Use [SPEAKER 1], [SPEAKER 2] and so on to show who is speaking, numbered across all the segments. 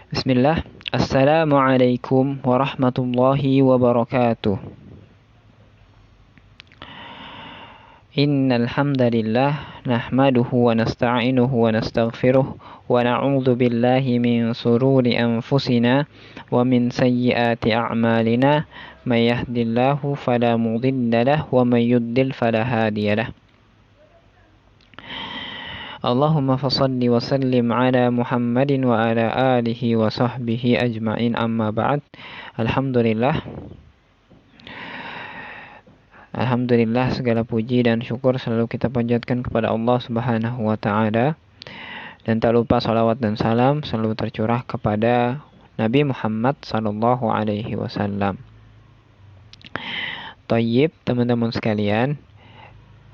[SPEAKER 1] Bismillah. Assalamualaikum warahmatullahi wabarakatuh. Innal hamdalillah nahmaduhu wa nasta'inuhu wa nastaghfiruh wa na'udzu billahi min shururi anfusina wa min sayyiati a'malina may yahdihillahu fala mudilla lahu wa may yudlil fala hadiya lahu. Allahumma fassalli wa sallim ala Muhammadin wa ala alihi wa sahbihi ajma'in, amma ba'd. Alhamdulillah, segala puji dan syukur selalu kita panjatkan kepada Allah Subhanahu wa Ta'ala, dan tak lupa salawat dan salam selalu tercurah kepada Nabi Muhammad sallallahu alaihi wasallam. Thayyib, teman-teman sekalian,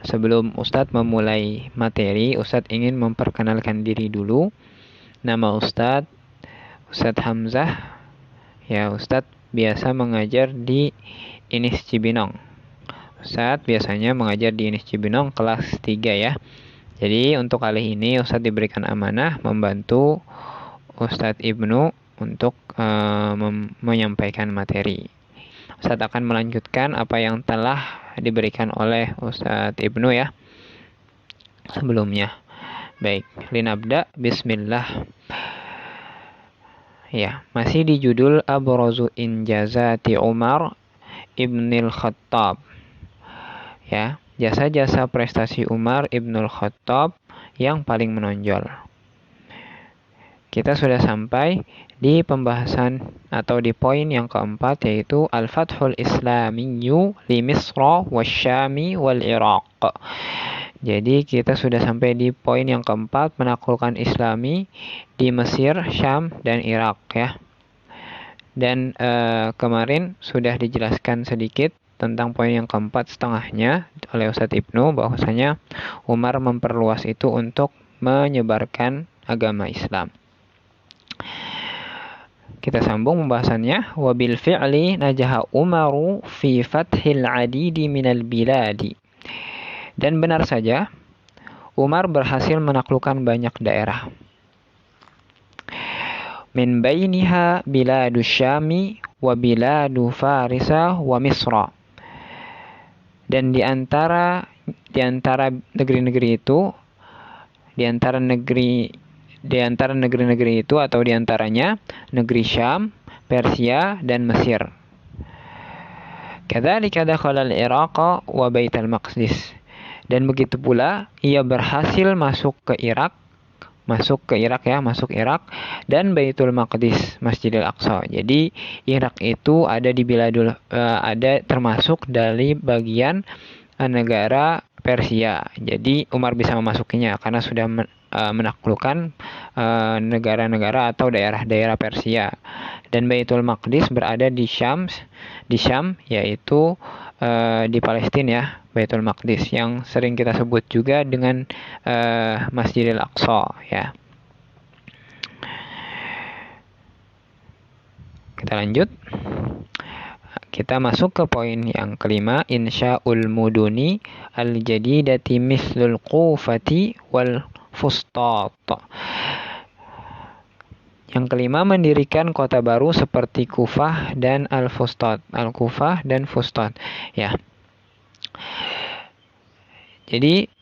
[SPEAKER 1] sebelum Ustadz memulai materi, Ustadz ingin memperkenalkan diri dulu. Nama Ustadz Hamzah. Ya, Ustadz biasa mengajar di INIS Cibinong. Ustadz biasanya mengajar di INIS Cibinong kelas 3 ya. Jadi untuk kali ini Ustadz diberikan amanah membantu Ustadz Ibnu untuk menyampaikan materi. Ustadz akan melanjutkan apa yang telah diberikan oleh Ustadz Ibnu ya sebelumnya. Baik, linabda, bismillah. Ya, masih di judul Abrazu Injazati Umar Ibnul Khattab. Ya, jasa-jasa prestasi Umar Ibnul Khattab yang paling menonjol. Kita sudah sampai di pembahasan atau di poin yang keempat, yaitu Al-Fathul Islamiyyu li Misra wasyami wal Iraq. Jadi kita sudah sampai di poin yang keempat, menaklukkan Islami di Mesir, Syam, dan Irak ya. Dan kemarin sudah dijelaskan sedikit tentang poin yang keempat setengahnya oleh Ustadz Ibnu, bahwasanya Umar memperluas itu untuk menyebarkan agama Islam. Kita sambung pembahasannya. Wabil fi'li najaha Umaru fi fathil adidi minal biladi. Dan benar saja Umar berhasil menaklukkan banyak daerah. Min bainiha biladu Syami wa biladu Farisa wa Misra. Dan di antara negeri-negeri itu, di antara negeri-negeri itu atau di antaranya negeri Syam, Persia, dan Mesir. Kadzalika dakhala al-Iraq wa Baitul Maqdis. Dan begitu pula ia berhasil masuk Irak dan Baitul Maqdis, Masjidil Aqsa. Jadi Irak itu ada di ada termasuk dari bagian negara Persia. Jadi Umar bisa memasukinya karena sudah menaklukkan negara-negara atau daerah-daerah Persia. Dan Baitul Maqdis berada di Syam, yaitu di Palestina ya, Baitul Maqdis yang sering kita sebut juga dengan Masjidil Aqsa ya. Kita lanjut. Kita masuk ke poin yang kelima, insya'ul muduni al-jadidati mislul Qufati wal Fustat. Yang kelima, mendirikan kota baru seperti Kufah dan Al-Fustat. Al-Kufah dan Fustat ya. Jadi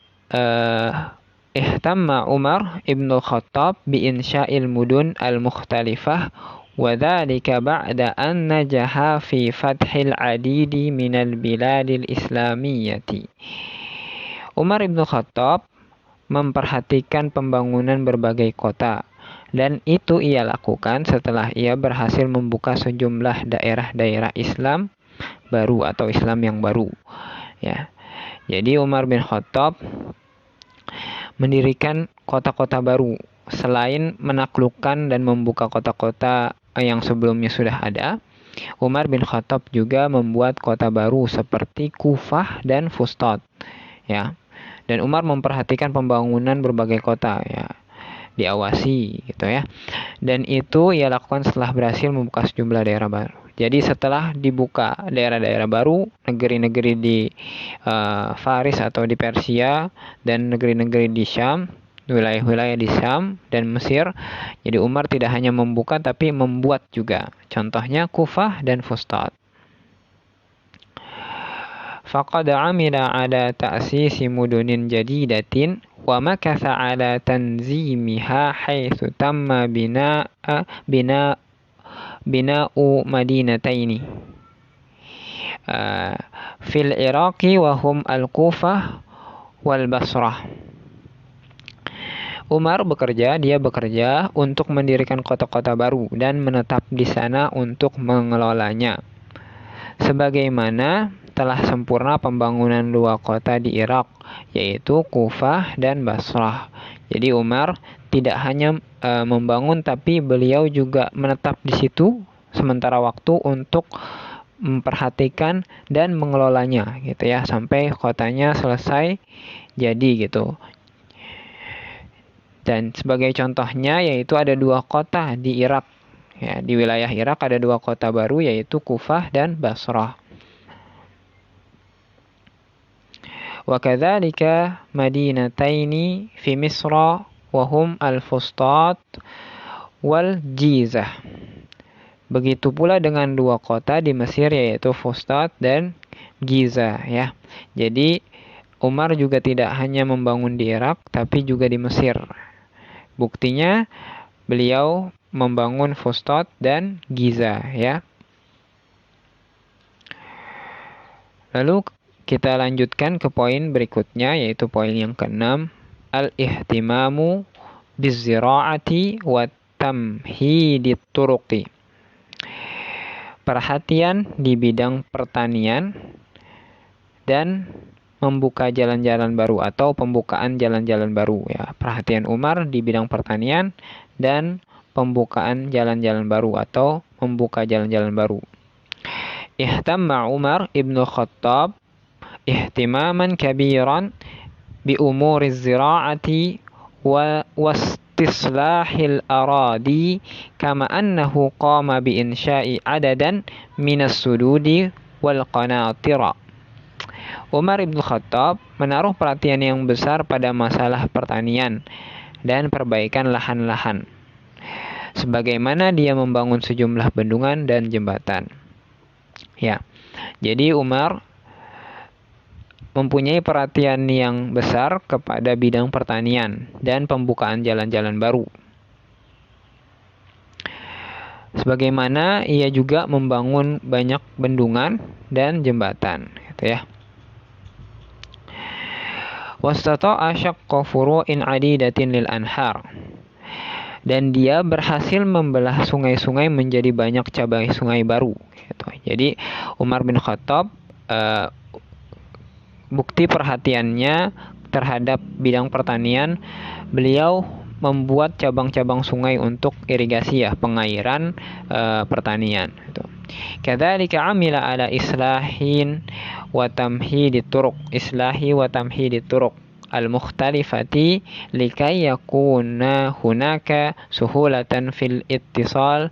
[SPEAKER 1] ihtamma Umar Ibnul Khattab bi insya'il mudun al-mukhtalifah wa dzalika ba'da an najaha fi fathil adidi minal biladil islamiyyati. Umar Ibnul Khattab memperhatikan pembangunan berbagai kota, dan itu ia lakukan setelah ia berhasil membuka sejumlah daerah-daerah Islam baru atau Islam yang baru ya. Jadi Umar bin Khattab mendirikan kota-kota baru. Selain menaklukkan dan membuka kota-kota yang sebelumnya sudah ada, Umar bin Khattab juga membuat kota baru seperti Kufah dan Fustat ya. Dan Umar memperhatikan pembangunan berbagai kota ya, diawasi gitu ya. Dan itu ia lakukan setelah berhasil membuka sejumlah daerah baru. Jadi setelah dibuka daerah-daerah baru, negeri-negeri di Faris atau di Persia dan negeri-negeri di Syam wilayah-wilayah di Syam dan Mesir. Jadi Umar tidak hanya membuka tapi membuat juga. Contohnya Kufah dan Fustat. Faqad amila ala ta'sisi mudunin jadidatin wa makatha ala tanzimiha haitsu tamma bina'u madinataini fil Iraqi wa hum al-Kufah wal Basrah. Umar dia bekerja untuk mendirikan kota-kota baru dan menetap di sana untuk mengelolanya. Sebagaimana telah sempurna pembangunan 2 kota di Irak, yaitu Kufah dan Basrah. Jadi Umar tidak hanya membangun, tapi beliau juga menetap di situ sementara waktu untuk memperhatikan dan mengelolanya, gitu ya, sampai kotanya selesai jadi gitu. Dan sebagai contohnya yaitu ada 2 kota di Irak. Ya, di wilayah Irak ada 2 kota baru yaitu Kufah dan Basrah. Wa kadzalika madinataini fi Misra wa hum al-Fustat wal Jizah. Begitu pula dengan 2 kota di Mesir yaitu Fustat dan Giza, ya. Jadi Umar juga tidak hanya membangun di Irak tapi juga di Mesir. Buktinya beliau membangun Fustat dan Giza, ya. Lalu kita lanjutkan ke poin berikutnya yaitu poin yang ke-6, al-ihtimamu bizzira'ati wa tamhidit turuqi. Perhatian di bidang pertanian dan membuka jalan-jalan baru atau pembukaan jalan-jalan baru, ya. Perhatian Umar di bidang pertanian dan pembukaan jalan-jalan baru atau membuka jalan-jalan baru. Ihtamma Umar ibn Khattab ihtimaman kabiran bi umuriz zira'ati wa wastislahil aradi kama annahu qama bi insya'i adadan minas sududi wal qanatira. Umar ibn Khattab menaruh perhatian yang besar pada masalah pertanian dan perbaikan lahan-lahan, sebagaimana dia membangun sejumlah bendungan dan jembatan. Ya, jadi Umar mempunyai perhatian yang besar kepada bidang pertanian dan pembukaan jalan-jalan baru. Sebagaimana ia juga membangun banyak bendungan dan jembatan, gitu ya. Wastata'a syaqqa furu'in 'adidatin lil anhar. Dan dia berhasil membelah sungai-sungai menjadi banyak cabang sungai baru, gitu. Jadi Umar bin Khattab bukti perhatiannya terhadap bidang pertanian, beliau membuat cabang-cabang sungai untuk irigasi, ya, pengairan pertanian, gitu. Kadzalika amila ala islahi wa tamhidit turuq al-mukhtalifati likai yakuna hunaka suhulatan fil ittisal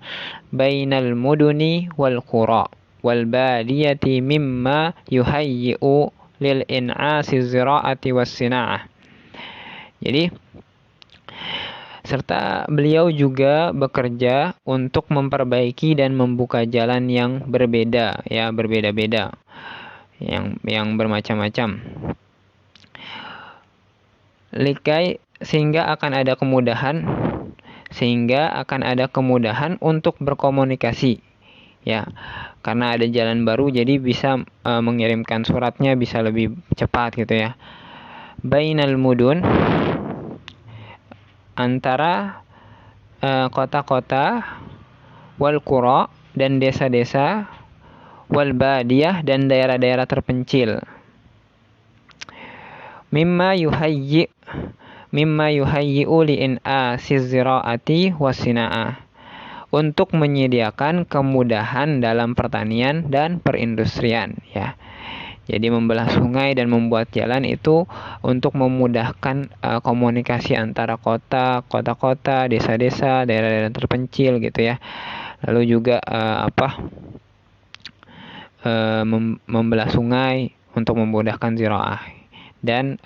[SPEAKER 1] bainal muduni wal qura wal badiyati mimma yuhayyi'u lil in'asi zira'ati was sina'ah. Jadi serta beliau juga bekerja untuk memperbaiki dan membuka jalan yang berbeda, ya, berbeda-beda, yang bermacam-macam. Likai sehingga akan ada kemudahan untuk berkomunikasi, ya. Karena ada jalan baru jadi bisa mengirimkan suratnya bisa lebih cepat, gitu ya. Bainal mudun, antara kota-kota, wal qura dan desa-desa, wal badiyah dan daerah-daerah terpencil. Mimma yuhayyi'u li'in'asiz zira'ati wasina'ah, untuk menyediakan kemudahan dalam pertanian dan perindustrian, ya. Jadi membelah sungai dan membuat jalan itu untuk memudahkan komunikasi antara kota-kota, desa-desa, daerah-daerah terpencil, gitu ya. Lalu juga membelah sungai untuk memudahkan ziraah dan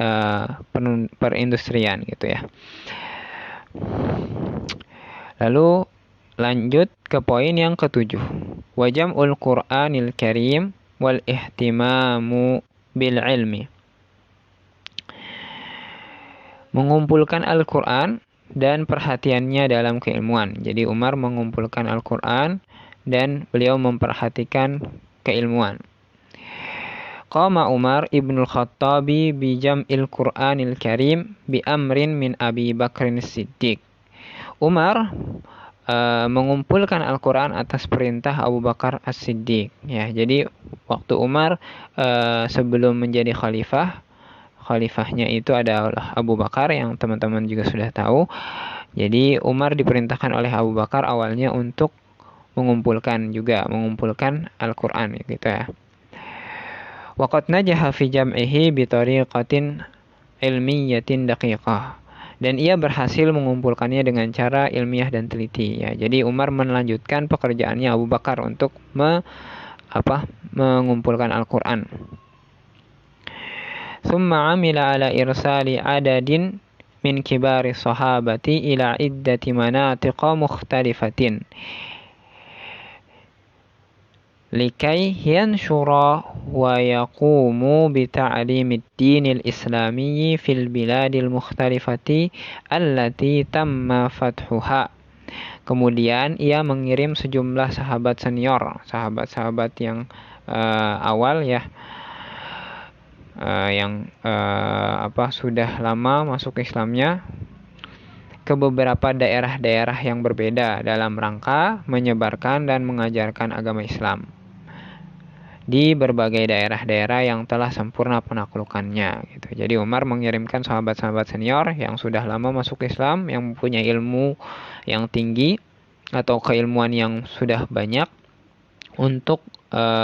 [SPEAKER 1] perindustrian gitu ya. Lalu lanjut ke poin yang ketujuh. Wajam'ul Qur'anil Karim wal ihtimamu bil ilmi. Mengumpulkan Al-Quran dan perhatiannya dalam keilmuan. Jadi Umar mengumpulkan Al-Quran dan beliau memperhatikan keilmuan. Qama Umar ibnul Khattabi bi jam'il Qur'anil Karim bi amrin min Abi Bakrin Siddiq. Umar mengumpulkan Al-Quran atas perintah Abu Bakar As-Siddiq. Ya, jadi waktu Umar sebelum menjadi khalifahnya itu adalah Abu Bakar yang teman-teman juga sudah tahu. Jadi Umar diperintahkan oleh Abu Bakar awalnya untuk mengumpulkan Al-Quran gitu ya. Waqad najaha fi jam'ihi bi tariqatin ilmiyatin daqiqah. Dan ia berhasil mengumpulkannya dengan cara ilmiah dan teliti ya. Jadi Umar melanjutkan pekerjaannya Abu Bakar untuk mengumpulkan Al-Qur'an. Summa amila ala irsali adadin min kibari sahabati ila iddati manatiqa mukhtalifatin likai yanshura wa yaqumu bi ta'limid dinil islamiyyi fil biladil mukhtalifati allati tamma fathuha. Kemudian ia mengirim sejumlah sahabat senior, sahabat-sahabat yang awal ya, yang sudah lama masuk Islamnya, ke beberapa daerah-daerah yang berbeda dalam rangka menyebarkan dan mengajarkan agama Islam di berbagai daerah-daerah yang telah sempurna penaklukannya gitu. Jadi Umar mengirimkan sahabat-sahabat senior yang sudah lama masuk Islam, yang mempunyai ilmu yang tinggi atau keilmuan yang sudah banyak untuk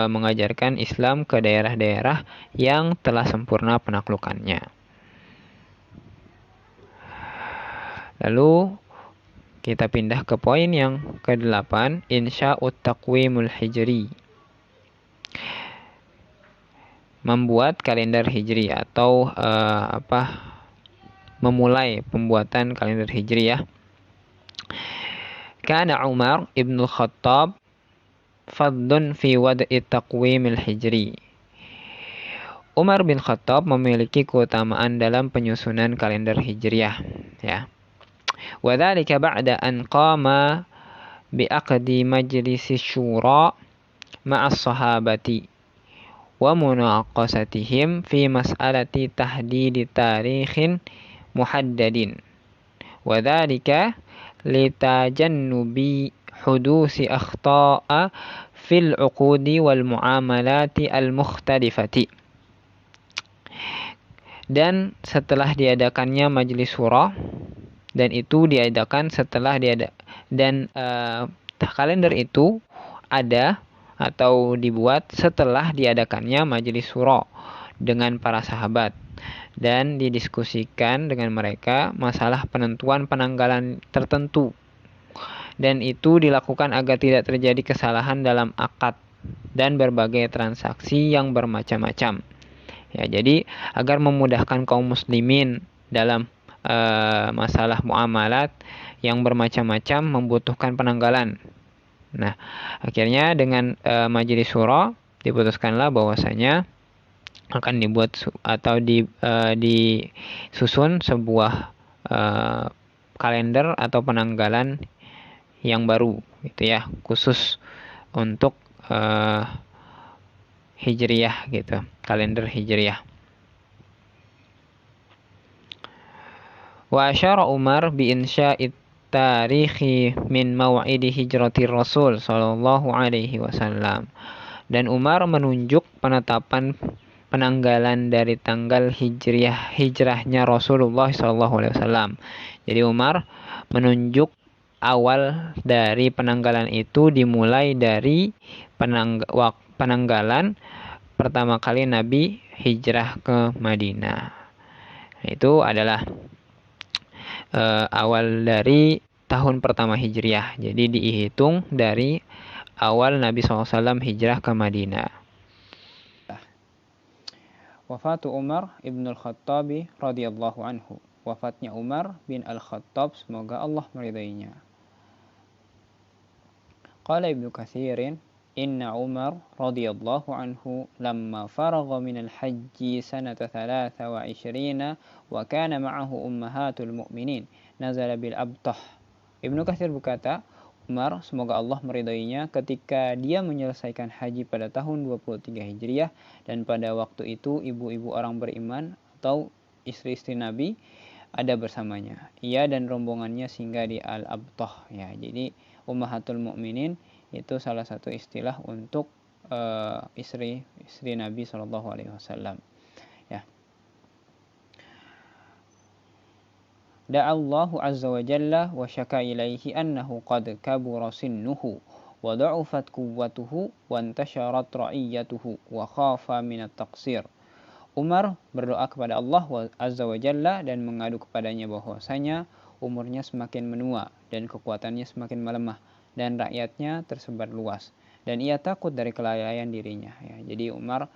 [SPEAKER 1] mengajarkan Islam ke daerah-daerah yang telah sempurna penaklukannya. Lalu kita pindah ke poin yang ke-8, insya'ut taqwimul hijri. Membuat kalender hijri atau memulai pembuatan kalender hijri ya. Kana Umar ibn Khattab fadlun fi wad'i taqwimil hijri. Umar bin Khattab memiliki keutamaan dalam penyusunan kalender hijriah ya. Wa dzalika ba'da an qama bi aqdi majlis syura ma'as sahabati wa munaqasatihim fi mas'alati tahdidi tarikhin muhaddadin wa dzalika litajannubi hudusi akhta'a fil uqudi wal muamalati al mukhtalifati. Dan setelah diadakannya majelis syura, dan itu diadakan setelah kalender itu ada atau dibuat setelah diadakannya majelis syura dengan para sahabat dan didiskusikan dengan mereka masalah penentuan penanggalan tertentu, dan itu dilakukan agar tidak terjadi kesalahan dalam akad dan berbagai transaksi yang bermacam-macam ya. Jadi agar memudahkan kaum muslimin dalam masalah muamalat yang bermacam-macam membutuhkan penanggalan. Nah, akhirnya dengan majelis syura diputuskanlah bahwasanya akan dibuat atau disusun sebuah kalender atau penanggalan yang baru gitu ya, khusus untuk hijriyah gitu, kalender hijriyah. Wa asyara Umar bi insya'it tarikhi min maw'idi hijratir Rasul sallallahu alaihi wasallam. Dan Umar menunjuk penetapan penanggalan dari tanggal hijrahnya Rasulullah sallallahu alaihi wasallam. Jadi Umar menunjuk awal dari penanggalan itu dimulai dari penanggalan pertama kali Nabi hijrah ke Madinah. Itu adalah awal dari tahun pertama hijriah. Jadi dihitung dari awal Nabi SAW hijrah ke Madinah. Wafatu Umar ibn al-Khattabi radhiyallahu anhu. Wafatnya Umar bin al-Khattab, semoga Allah meridainya. Qala Ibnu Katsirin, inna Umar radhiyallahu anhu lamma faragha min al-hajji sanata 23 wa kana ma'ahu ummahatul mu'minin nazala bil Abtah. Ibnu Katsir berkata, Umar, semoga Allah meridainya, ketika dia menyelesaikan haji pada tahun 23 Hijriah, dan pada waktu itu ibu-ibu orang beriman atau istri-istri Nabi ada bersamanya. Ia dan rombongannya singgah di Al-Abtah. Ya, jadi Ummahatul Mukminin itu salah satu istilah untuk istri Nabi Shallallahu Alaihi Wasallam. Ya. Da'allahu azza wa jalla wa syaka ilaihi annahu qad kabura sinnuhu wa da'ufat quwwatuhu wa intasharat ra'iyatuhu wa khafa min at-taqsir. Umar berdoa kepada Allah azza wa jalla dan mengadu kepadanya bahwasanya umurnya semakin menua dan kekuatannya semakin melemah dan rakyatnya tersebar luas dan ia takut dari kelalaian dirinya. Ya, jadi Umar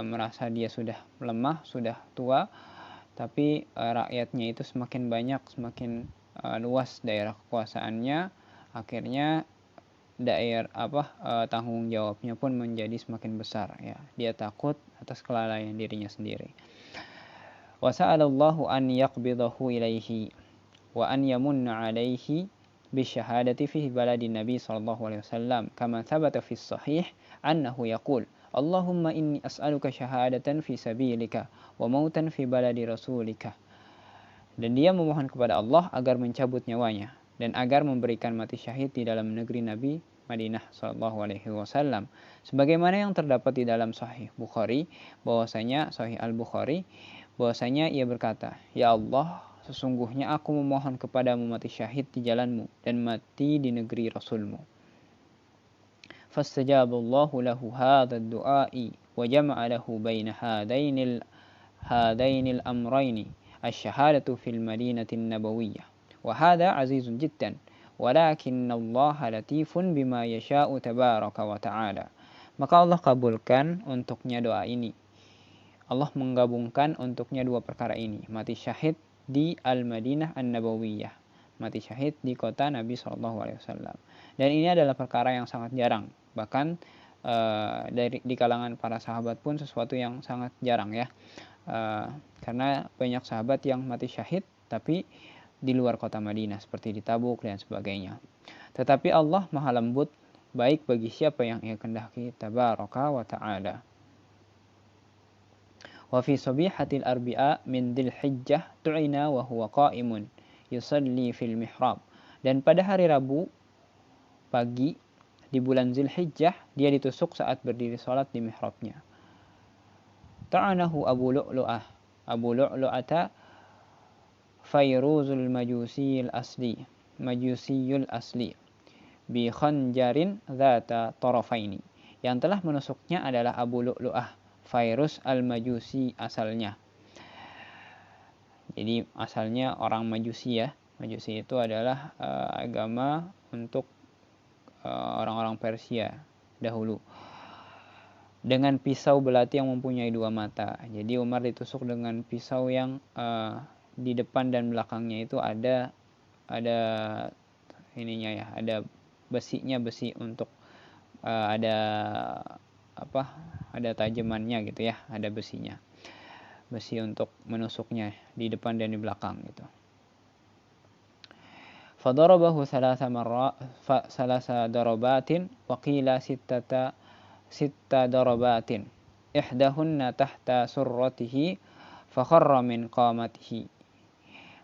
[SPEAKER 1] merasa dia sudah lemah, sudah tua, tapi rakyatnya itu semakin banyak, semakin luas daerah kekuasaannya, akhirnya tanggung jawabnya pun menjadi semakin besar. Ya, dia takut atas kelalaian dirinya sendiri. Wa sa'alallahu an yaqbidahu ilaihi wa an yamunna alaihi bisyahadati fi baladin Nabi sallallahu alaihi wasallam kama thabata fi sahih annahu yaqul Allahumma inni as'aluka syahadatan fi sabilika wa mautan fi baladi rasulika. Dan dia memohon kepada Allah agar mencabut nyawanya dan agar memberikan mati syahid di dalam negeri Nabi Madinah sallallahu alaihi wasallam. Sebagaimana yang terdapat di dalam Sahih Bukhari, bahwasanya Sahih Al-Bukhari, bahwasanya ia berkata, "Ya Allah, sesungguhnya aku memohon kepadamu mati syahid di jalanmu dan mati di negeri Rasulmu." فاستجاب الله له هذا الدعاء وجمع له بين هذين الأمرين الشهادة في المدينة النبوية وهذا عزيز جدا ولكن الله لطيف بما يشاء تبارك وتعالى. Maka Allah kabulkan untuknya doa ini. Allah menggabungkan untuknya dua perkara ini, mati syahid di Al-Madinah An-Nabawiyah, mati syahid di kota Nabi SAW. Dan ini adalah perkara yang sangat jarang, bahkan di kalangan para sahabat pun sesuatu yang sangat jarang ya, karena banyak sahabat yang mati syahid tapi di luar kota Madinah seperti di Tabuk dan sebagainya. Tetapi Allah Maha Lembut, baik bagi siapa yang Ia kehendaki, tabaraka wa ta'ala. Wa fi sabihatil arbi'a min Dzil Hijjah tu'ina wa huwa qa'imun yusalli fil mihrab. Dan pada hari Rabu pagi di bulan Dzulhijjah dia ditusuk saat berdiri salat di mihrabnya. Ta'anahu Abu Lu'lu'ata Fairuzul Majusiyul Asli bi khanjarin dzata tarafaini. Yang telah menusuknya adalah Abu Lu'lu'ah Fairuz al-Majusi asalnya. Jadi asalnya orang Majusi ya. Majusi itu adalah agama untuk orang-orang Persia dahulu. Dengan pisau belati yang mempunyai dua mata. Jadi Umar ditusuk dengan pisau yang di depan dan belakangnya itu ada ininya ya, ada besinya, besi untuk ada tajamannya gitu ya, ada besinya, besi untuk menusuknya di depan dan di belakang gitu. Fadarabahu salasa darabatin wa qila sitta darabatin ihdahunna tahta surratihi fakharra min qamatihi.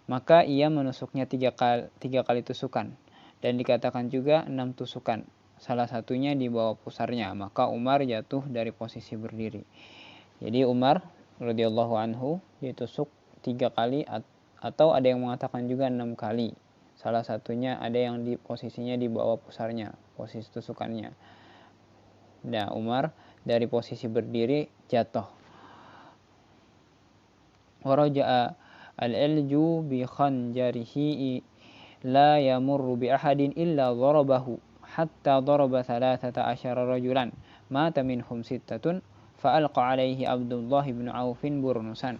[SPEAKER 1] Maka ia menusuknya tiga kali tusukan, dan dikatakan juga 6 tusukan, salah satunya di bawah pusarnya, maka Umar jatuh dari posisi berdiri. Jadi Umar radhiyallahu anhu ditusuk 3 kali, atau ada yang mengatakan juga 6 kali. Salah satunya ada yang di posisinya di bawah pusarnya, posisi tusukannya. Nah, Umar dari posisi berdiri jatuh. Waraja'a al-ilju bi khanjarihi la yamurru bi ahadin illa dharabahu hatta daraba 13 rajulan mata minhum 6 fa'alqa alaihi Abdullah bin Aufin burnusan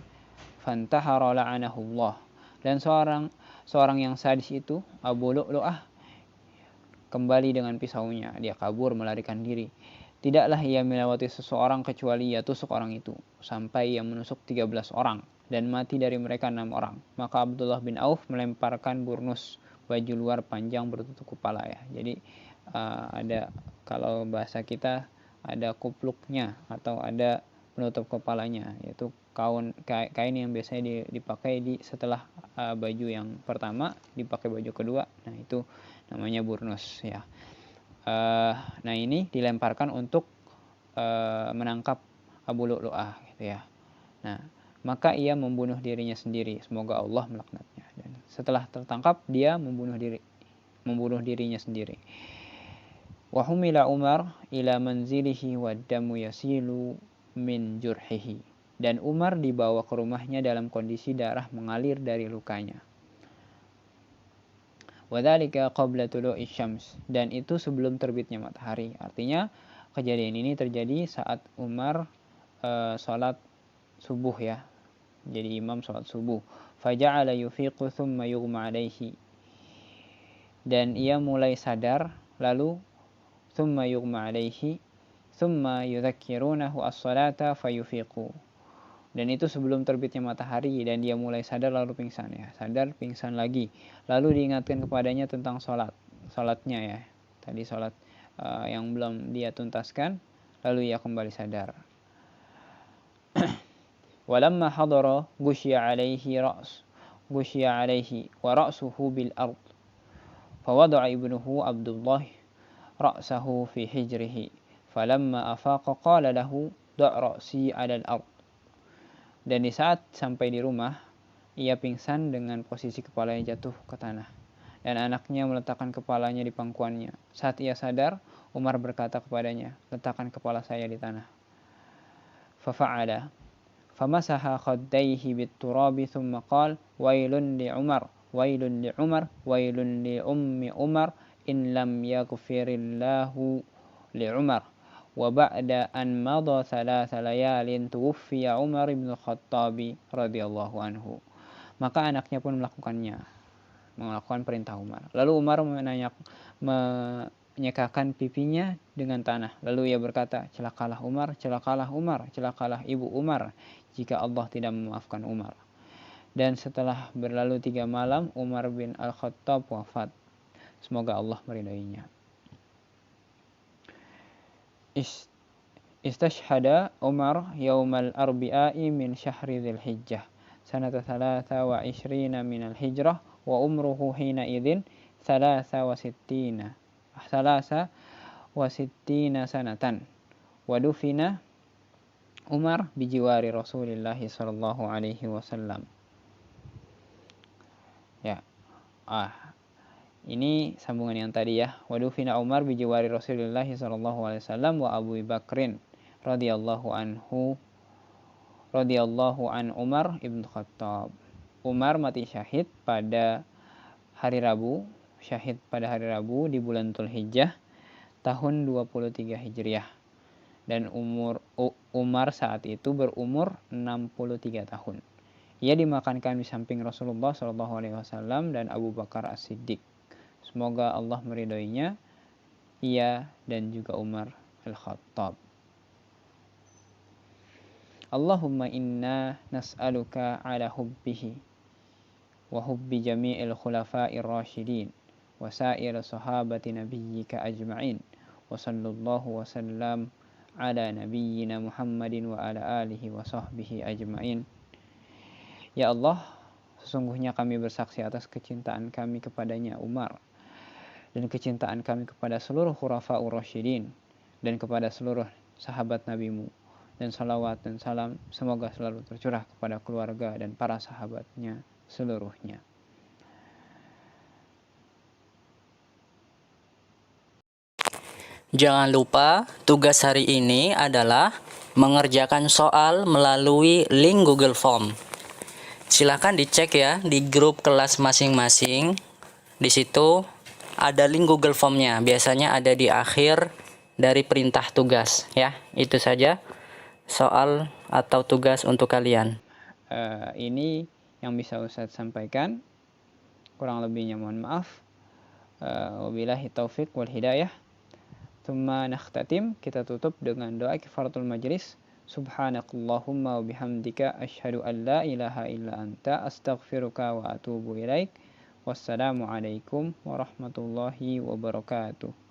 [SPEAKER 1] fantahara la'anahullah. Dan seorang yang sadis itu, Abu Lu'lu'ah, kembali dengan pisaunya. Dia kabur melarikan diri. Tidaklah ia melewati seseorang kecuali ia tusuk orang itu, sampai ia menusuk 13 orang, dan mati dari mereka 6 orang. Maka Abdullah bin Auf melemparkan burnus, baju luar panjang bertutup kepala ya. Jadi ada, kalau bahasa kita ada kupluknya atau ada penutup kepalanya, yaitu kain yang biasanya dipakai setelah baju yang pertama dipakai baju kedua. Nah itu namanya burnus ya. Nah ini dilemparkan untuk menangkap Abu Lu'lu'ah gitu ya. Nah maka ia membunuh dirinya sendiri, semoga Allah melaknatnya. Dan setelah tertangkap dia membunuh dirinya sendiri. Wa humila Umar ila manzilihi wa damu yasilu min jurhihi. Dan Umar dibawa ke rumahnya dalam kondisi darah mengalir dari lukanya. Wadzalika qabla tulu'i syams, dan itu sebelum terbitnya matahari. Artinya kejadian ini terjadi saat Umar salat subuh ya. Jadi imam salat subuh. Faja'ala yufiqu thumma yughma alaihi. Dan ia mulai sadar, lalu thumma yughma alaihi thumma yudhakkirunahu as-salata fayufiqu. Dan itu sebelum terbitnya matahari, dan dia mulai sadar lalu pingsan ya. Sadar, pingsan lagi. Lalu diingatkan kepadanya tentang salatnya ya. Tadi salat yang belum dia tuntaskan, lalu ia kembali sadar. Walamma hadara ghusya alaihi wa ra'suhu bil ard. Fawada'a ibnuhu Abdullah ra'sahu fi hijrihi. Falamma afaqa qala lahu da' ra'si 'ala al-ard. Dan di saat sampai di rumah, ia pingsan dengan posisi kepalanya jatuh ke tanah, dan anaknya meletakkan kepalanya di pangkuannya. Saat ia sadar, Umar berkata kepadanya, letakkan kepala saya di tanah. Fafa'ala famasaha khaddaihi bit-turabi thumma qala wailun li Umar wailun li Umar wailun li ummi Umar in lam yaghfirillahu li Umar. Wa ba'da an madha 3 layalin tuwfiya Umar bin Khattab radhiyallahu anhu. Maka anaknya pun melakukan perintah Umar. Lalu Umar menyekakan pipinya dengan tanah. Lalu ia berkata, celakalah Umar, celakalah Umar, celakalah ibu Umar jika Allah tidak memaafkan Umar. Dan setelah berlalu 3 malam, Umar bin Al-Khattab wafat. Semoga Allah meridainya. Istashhada Umar yaumal arbi'i min syahri dzil hijjah sanata 23 minal hijrah wa umruhu hina idzin 63 sanatan wa dufina Umar bijiwari Rasulillah sallallahu alaihi wasallam. Ya. Ini sambungan yang tadi ya. Wadufina Umar bijiwari Rasulullah sallallahu alaihi wasallam wa Abu Bakrin radhiyallahu an Umar ibn Khattab. Umar mati syahid pada hari Rabu di bulan Dzulhijjah tahun 23 Hijriah. Dan Umar saat itu berumur 63 tahun. Ia dimakamkan di samping Rasulullah sallallahu alaihi wasallam dan Abu Bakar As-Siddiq. Semoga Allah meridhoinya, ia dan juga Umar Al-Khattab. Allahumma inna nas'aluka ala hubbihi wa hubbi jami'il khulafa'ir rasyidin wa sa'ir sahabati nabiyyika ajma'in wa sallallahu wa sallam ala nabiyyina Muhammadin wa ala alihi wa sahbihi ajma'in. Ya Allah, sesungguhnya kami bersaksi atas kecintaan kami kepadanya Umar, dan kecintaan kami kepada seluruh khulafaur rasyidin dan kepada seluruh sahabat Nabi-Mu, dan salawat dan salam semoga selalu tercurah kepada keluarga dan para sahabatnya seluruhnya.
[SPEAKER 2] Jangan lupa tugas hari ini adalah mengerjakan soal melalui link Google Form. Silakan dicek ya di grup kelas masing-masing. Di situ ada link Google Form-nya. Biasanya ada di akhir dari perintah tugas ya. Itu saja. soal atau tugas untuk kalian.
[SPEAKER 1] Ini yang bisa Ustadz sampaikan. Kurang lebihnya mohon maaf. Wabillahi taufiq wal hidayah. Tsumma nakhtatim, kita tutup dengan doa kifaratul majlis. Subhanakallahumma wa bihamdika asyhadu an la ilaha illa anta astaghfiruka wa atubu ilaik. Wassalamualaikum warahmatullahi wabarakatuh.